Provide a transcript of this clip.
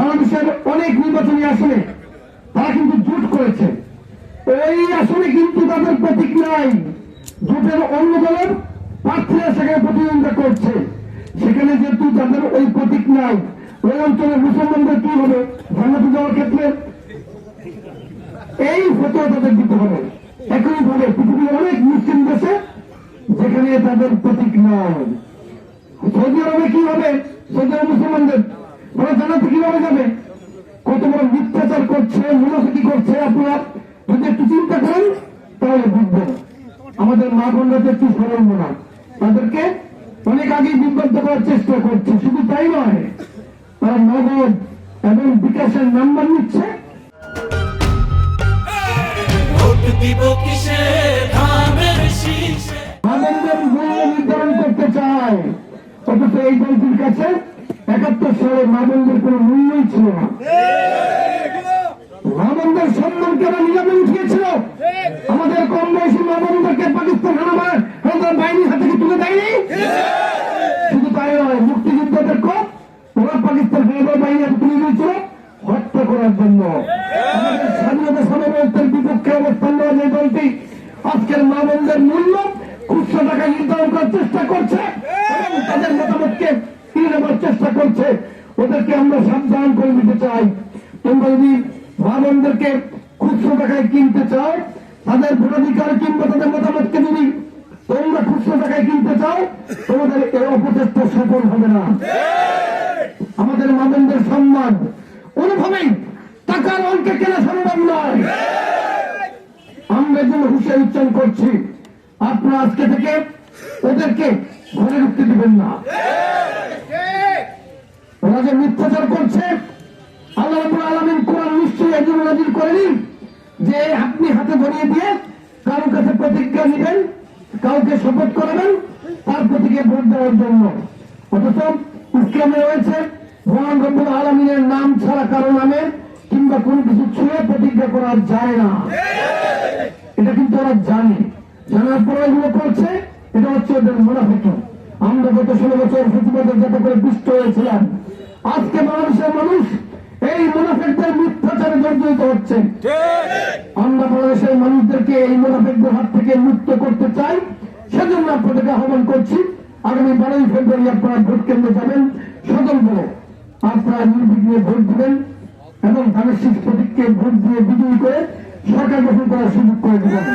বাংলাদেশের অনেক নির্বাচনী আসনে তারা কিন্তু জোট করেছে। এই আসনে কিন্তু তাদের প্রতীক নাই। জোটের অন্য দলের প্রার্থীরা সেখানে প্রতিদ্বন্দ্বিতা করছে। সেখানে যেহেতু তাদের ওই প্রতীক নাই, ওই অঞ্চলের মুসলমানদের কি হবে জান্নাতে যাওয়ার ক্ষেত্রে? এই ফতোয়া তাদের দিতে হবে। একইভাবে পৃথিবীর অনেক মুসলিম দেশে যেখানে তাদের প্রতীক নাই, সৌদি আরবে কি হবে? সৌদি আরব মুসলমানদের ওরা জান্নাতে কিভাবে যাবে? কত বড় মিথ্যাচার করছে, মুনাফিকি করছে। আপনারা যদি একটু চিন্তা করেন তাহলে বুঝবেন। আমাদের মা বোনরা একটু সরল না, তাদেরকে অনেক আগে বিভ্রান্ত করার চেষ্টা করছে। শুধু তাই নয়, তারা নগদ এবং বিকাশের নাম্বার নিচ্ছে। মাদকদের মূল্য নির্ধারণ করতে চায়, অথচ এই দলটির কাছে 71 সালে মাদকদের কোন মূল্যই ছিল না। মাদকদের সম্মান কেন নিলামে উঠিয়েছিল? আমাদের কম বয়সী মাদকদেরকে পাকিস্তান হানাদার বাহিনীর হাতে কি তুলে দেয়নি? শুধু তাই নয়, মুক্তিযোদ্ধাদেরকে ওরা পাকিস্তান হানাদার বাহিনীর হাতে তুলে দিয়েছিল হত্যা করার জন্য। আমাদের স্বাধীনতা সার্বভৌমত্বের বিপক্ষে অবস্থান নেওয়া যে দলটি আজকের মাদকদের মূল্য খুচরা টাকা নির্ধারণ করার চেষ্টা করছে এবং তাদের মতামতকে ফিরে নেবার চেষ্টা করছে। ওদেরকে আমরা সাবধান করে দিতে চাই, তোমরা যদি মাদকদেরকে খুচরা টাকায় কিনতে চাও, তাদের ভোটাধিকার কিংবা তাদের মতামতকে যদি তোমরা খুচরা টাকায় কিনতে চাও, তোমাদের এই অপচেষ্টা সফল হবে না। আমাদের মাদকদের সম্মান কোনোভাবেই টাকার অঙ্কে কেনা সম্ভব নয়। আমরা যেন হুঁশিয়ারি উচ্চারণ করছি, আপনারা আজকে থেকে ওদেরকে ঘরে ঢুকতে দিবেন না। ওরা যে মিথ্যাচার করছে, আল্লাহ রাব্বুল আলামিন কোরআন নিশ্চয়ই একজন নাযিল করেনি যে আপনি হাতে ধরিয়ে দিয়ে কারোর কাছে প্রতিজ্ঞা নেবেন, কাউকে শপথ করাবেন তার প্রতীকে ভোট দেওয়ার জন্য। অথচ ইসলামে রয়েছে মহান রব্বুল আলামিনের নাম ছাড়া কারো নামে কিংবা কোন কিছু ছুঁয়ে প্রতিজ্ঞা করা যায় না। এটা কিন্তু ওরা জানে, জানার পরে এগুলো করছে। এটা হচ্ছে ওদের মুনাফিকি। আমরা গত 16 বছর ফেসিবাদের যাতে করে দুষ্ট হয়েছিলাম, আজকে বাংলাদেশের মানুষ এই মুনাফিকদের মিথ্যাচারে জর্জরিত হচ্ছে। আমরা বাংলাদেশের মানুষদেরকে এই মুনাফিকদের হাত থেকে মুক্ত করতে চাই। সেজন্য আপনাদেরকে আহ্বান করছি, আগামী 12ই ফেব্রুয়ারি আপনারা ভোট কেন্দ্রে যাবেন, সদল বলে আপনারা নির্বিঘ্নে ভোট দিবেন এবং ধানের শীষ প্রতীককে ভোট দিয়ে বিজয়ী করে সরকার গঠন করার সুযোগ করে দেবেন।